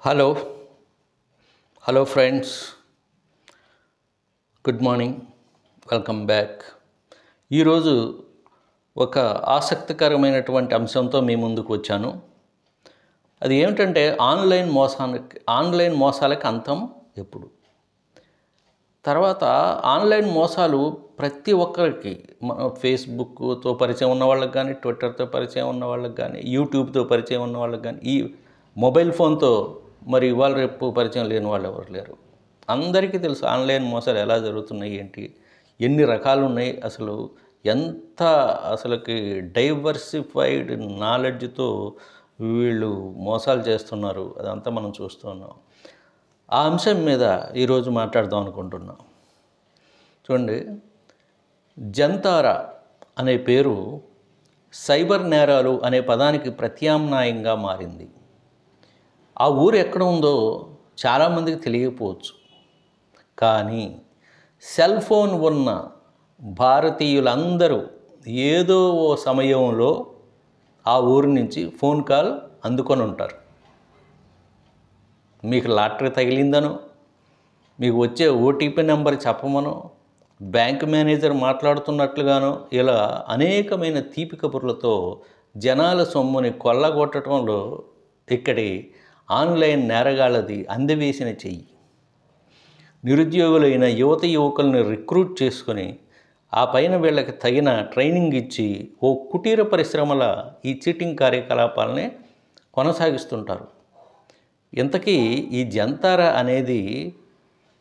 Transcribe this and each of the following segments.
Hello hello friends, good morning, welcome back. ఈరోజు ఒక ఆసక్తికరమైనటువంటి అంశంతో మీ ముందుకు వచ్చాను. అది ఏమిటంటే ఆన్లైన్ మోసాలకి అంతం ఎప్పుడు. తర్వాత ఆన్లైన్ మోసాలు ప్రతి ఒక్కరికి, ఫేస్బుక్తో పరిచయం ఉన్న వాళ్ళకి కానీ, ట్విట్టర్తో పరిచయం ఉన్న వాళ్ళకి కానీ, యూట్యూబ్తో పరిచయం ఉన్న వాళ్ళకి కానీ, ఈ మొబైల్ ఫోన్తో మరి ఇవాళ రేపు పరిచయం లేని వాళ్ళు ఎవరు లేరు. అందరికీ తెలుసు ఆన్లైన్ మోసాలు ఎలా జరుగుతున్నాయి, ఏంటి, ఎన్ని రకాలు ఉన్నాయి, అసలుకి డైవర్సిఫైడ్ నాలెడ్జ్తో వీళ్ళు మోసాలు చేస్తున్నారు. అదంతా మనం చూస్తున్నాం. ఆ అంశం మీద ఈరోజు మాట్లాడదాం అనుకుంటున్నాం. చూడండి, జంతారా అనే పేరు సైబర్ నేరాలు అనే పదానికి ప్రత్యామ్నాయంగా మారింది. ఆ ఊరు ఎక్కడ ఉందో చాలామందికి తెలియకపోవచ్చు, కానీ సెల్ ఫోన్ ఉన్న భారతీయులందరూ ఏదో ఓ సమయంలో ఆ ఊరి నుంచి ఫోన్ కాల్ అందుకొని ఉంటారు. మీకు లాటరీ తగిలిందనో, మీకు వచ్చే ఓటీపీ నెంబర్ చెప్పమనో, బ్యాంక్ మేనేజర్ మాట్లాడుతున్నట్లుగానో, ఇలా అనేకమైన తీపి కబుర్లతో జనాల సొమ్ముని కొల్లగొట్టడంలో ఇక్కడి ఆన్లైన్ నేరగాళ్ళది అందవేసిన చెయ్యి. నిరుద్యోగులైన యువకుల్ని రిక్రూట్ చేసుకొని ఆ పైన వీళ్ళకి తగిన ట్రైనింగ్ ఇచ్చి ఓ కుటీర పరిశ్రమల ఈ చీటింగ్ కార్యకలాపాలని కొనసాగిస్తుంటారు. ఇంతకీ ఈ జంతారా అనేది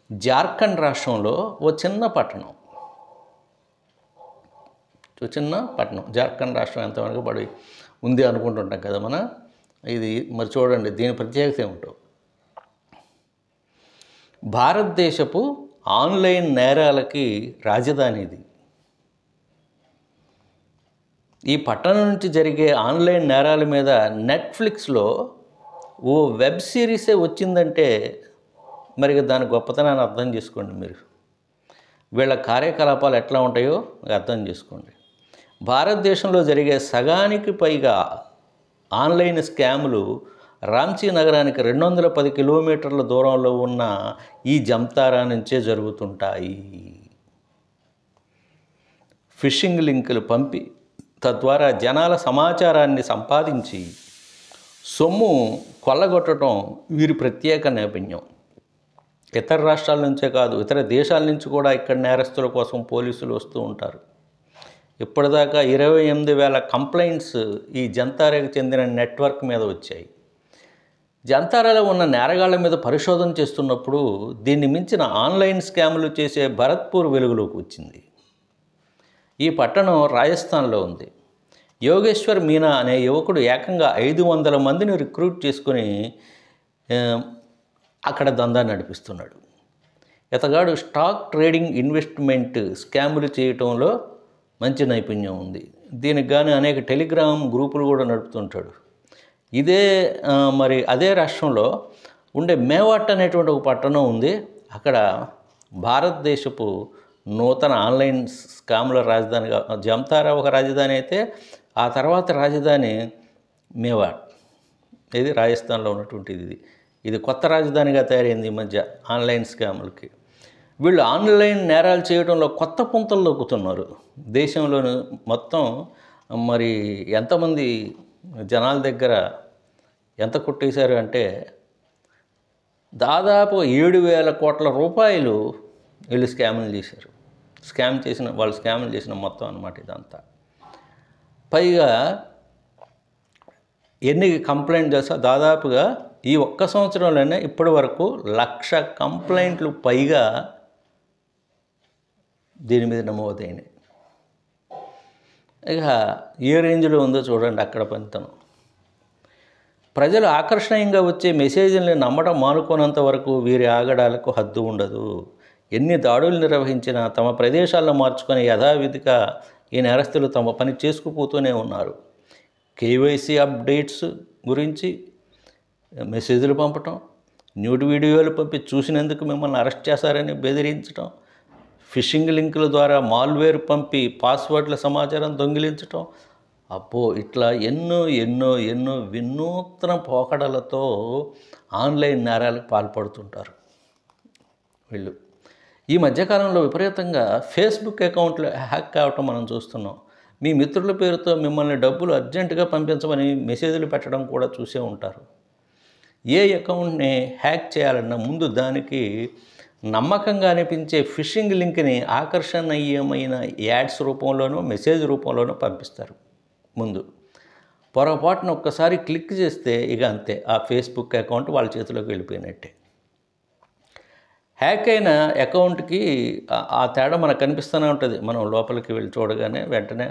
జార్ఖండ్ రాష్ట్రంలో ఓ చిన్న పట్టణం. జార్ఖండ్ రాష్ట్రం ఎంత వెనకబడి ఉంది అనుకుంటుంటాం కదా మన. ఇది మరి చూడండి, దీని ప్రత్యేకత ఏమిటో. భారతదేశపు ఆన్లైన్ నేరాలకి రాజధాని ఇది. ఈ పట్టణం నుంచి జరిగే ఆన్లైన్ నేరాల మీద నెట్ఫ్లిక్స్లో ఓ వెబ్ సిరీసే వచ్చిందంటే మరి దాని గొప్పతనాన్ని అర్థం చేసుకోండి. మీరు వీళ్ళ కార్యకలాపాలు ఎట్లా ఉంటాయో అర్థం చేసుకోండి. భారతదేశంలో జరిగే సగానికి పైగా ఆన్లైన్ స్కాములు రాంచీ నగరానికి 210 కిలోమీటర్ల దూరంలో ఉన్న ఈ జంతారా నుంచే జరుగుతుంటాయి. ఫిషింగ్ లింకులు పంపి తద్వారా జనాల సమాచారాన్ని సంపాదించి సొమ్ము కొల్లగొట్టడం వీరి ప్రత్యేక నైపుణ్యం. ఇతర రాష్ట్రాల నుంచే కాదు, ఇతర దేశాల నుంచి కూడా ఇక్కడ నేరస్తుల కోసం పోలీసులు వస్తూ ఉంటారు. ఇప్పటిదాకా 28,000 కంప్లైంట్స్ ఈ జంతారాకి చెందిన నెట్వర్క్ మీద వచ్చాయి. జంతారాలో ఉన్న నేరగాళ్ల మీద పరిశోధన చేస్తున్నప్పుడు దీన్ని మించిన ఆన్లైన్ స్కాములు చేసే భరత్పూర్ వెలుగులోకి వచ్చింది. ఈ పట్టణం రాజస్థాన్లో ఉంది. యోగేశ్వర్ మీనా అనే యువకుడు ఏకంగా 500 మందిని రిక్రూట్ చేసుకుని అక్కడ దందా నడిపిస్తున్నాడు. ఇతగాడు స్టాక్ ట్రేడింగ్, ఇన్వెస్ట్మెంట్ స్కాములు చేయటంలో మంచి నైపుణ్యం ఉంది. దీనికి కానీ అనేక టెలిగ్రామ్ గ్రూపులు కూడా నడుపుతుంటాడు. అదే రాష్ట్రంలో ఉండే మేవాట్ అనేటువంటి ఒక పట్టణం ఉంది. అక్కడ భారతదేశపు నూతన ఆన్లైన్ స్కాముల రాజధానిగా జంతారా ఒక రాజధాని అయితే, ఆ తర్వాత రాజధాని మేవాట్, ఇది రాజస్థాన్లో ఉన్నటువంటిది. ఇది కొత్త రాజధానిగా తయారైంది ఈ మధ్య ఆన్లైన్ స్కాములకి. వీళ్ళు ఆన్లైన్ నేరాలు చేయడంలో కొత్త పుంతలు దొక్కుతున్నారు. దేశంలోని మొత్తం మరి ఎంతమంది జనాల దగ్గర ఎంత కొట్టేశారు అంటే దాదాపు 7,000 కోట్ల రూపాయలు వీళ్ళు స్కాములు చేశారు. వాళ్ళు స్కాములు చేసిన మొత్తం అన్నమాట ఇదంతా. పైగా ఎన్ని కంప్లైంట్ చేస్తా, దాదాపుగా ఈ ఒక్క సంవత్సరంలోనే ఇప్పటి వరకు 1,00,000 కంప్లైంట్లు పైగా దీని మీద నమోదైనాయి. ఇక ఏ రేంజ్లో ఉందో చూడండి అక్కడ పనితనం. ప్రజలు ఆకర్షణీయంగా వచ్చే మెసేజ్ని నమ్మడం మానుకోనంత వరకు వీరి ఆగడాలకు హద్దు ఉండదు. ఎన్ని దాడులు నిర్వహించినా తమ ప్రదేశాలను మార్చుకొని యథావిధిగా ఈ నేరస్తులు తమ పని చేసుకుపోతూనే ఉన్నారు. కేవైసీ అప్డేట్స్ గురించి మెసేజ్లు పంపటం, న్యూడ్ వీడియోలు పంపి చూసినందుకు మిమ్మల్ని అరెస్ట్ చేశారని బెదిరించడం, ఫిషింగ్ లింకుల ద్వారా మాల్వేర్ పంపి పాస్వర్డ్ల సమాచారం దొంగిలించటం, అబ్బో! ఇట్లా ఎన్నో ఎన్నో ఎన్నో వినూత్న పోకడలతో ఆన్‌లైన్ నేరాలకు పాల్పడుతుంటారు వీళ్ళు. ఈ మధ్యకాలంలో విపరీతంగా ఫేస్‌బుక్ అకౌంట్లు హ్యాక్ కావటం మనం చూస్తున్నాం. మీ మిత్రుల పేరుతో మిమ్మల్ని డబ్బులు అర్జెంటుగా పంపించమని మెసేజ్‌లు పెట్టడం కూడా చూసే ఉంటారు. ఏ అకౌంట్‌ని హ్యాక్ చేయాలన్నా ముందు దానికి నమ్మకంగా అనిపించే ఫిషింగ్ లింక్‌ని ఆకర్షణీయమైన యాడ్స్ రూపంలోనో, మెసేజ్ రూపంలోనో పంపిస్తారు ముందు. పొరపాటున ఒక్కసారి క్లిక్ చేస్తే ఇక అంతే, ఆ ఫేస్‌బుక్ అకౌంట్ వాళ్ళ చేతిలోకి వెళ్ళిపోయినట్టే. హ్యాక్ అయిన అకౌంట్‌కి ఆ తేడా మనకు కనిపిస్తూనే ఉంటుంది. మనం లోపలికి వెళ్ళి చూడగానే వెంటనే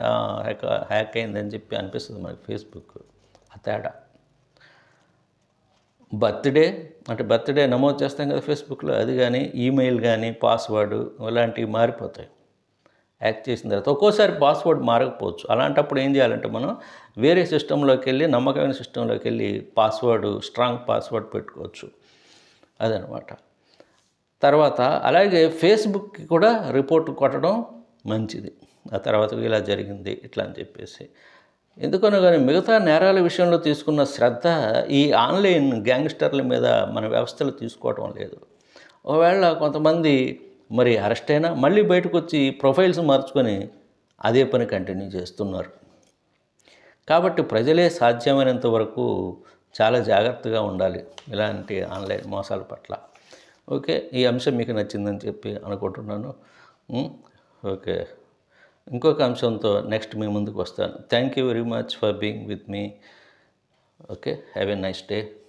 హ్యాక్ అయిందని చెప్పి అనిపిస్తుంది మనకి ఫేస్‌బుక్. ఆ తేడా. బర్త్‌డే నమోదు చేస్తాం కదా ఫేస్‌బుక్‌లో, అది కానీ, ఈమెయిల్ కానీ, పాస్వర్డ్ ఇలాంటివి మారిపోతాయి హ్యాక్ చేసిన తర్వాత. ఒక్కోసారి పాస్వర్డ్ మారకపోవచ్చు. అలాంటప్పుడు ఏం చేయాలంటే మనం వేరే సిస్టంలోకి వెళ్ళి, నమ్మకమైన సిస్టంలోకి వెళ్ళి స్ట్రాంగ్ పాస్వర్డ్ పెట్టుకోవచ్చు. అదనమాట. తర్వాత అలాగే ఫేస్‌బుక్‌కి కూడా రిపోర్ట్ కొట్టడం మంచిది. ఆ తర్వాత ఇలా జరిగింది ఇట్లా అని చెప్పేసి. ఎందుకనో కానీ మిగతా నేరాల విషయంలో తీసుకున్న శ్రద్ధ ఈ ఆన్‌లైన్ గ్యాంగ్‌స్టర్ల మీద మన వ్యవస్థలు తీసుకోవటం లేదు. ఒకవేళ కొంతమంది మరి అరెస్ట్ అయినా మళ్ళీ బయటకొచ్చి ప్రొఫైల్స్ మార్చుకొని అదే పని కంటిన్యూ చేస్తున్నారు. కాబట్టి ప్రజలే సాధ్యమైనంత వరకు చాలా జాగ్రత్తగా ఉండాలి ఇలాంటి ఆన్‌లైన్ మోసాల పట్ల. ఓకే. ఈ అంశం మీకు నచ్చిందని చెప్పి అనుకుంటున్నాను. ఓకే. ఇంకొక అంశంతో నెక్స్ట్ మీ ముందుకు వస్తాను. Thank you very much for being with me. Okay. Have a nice day.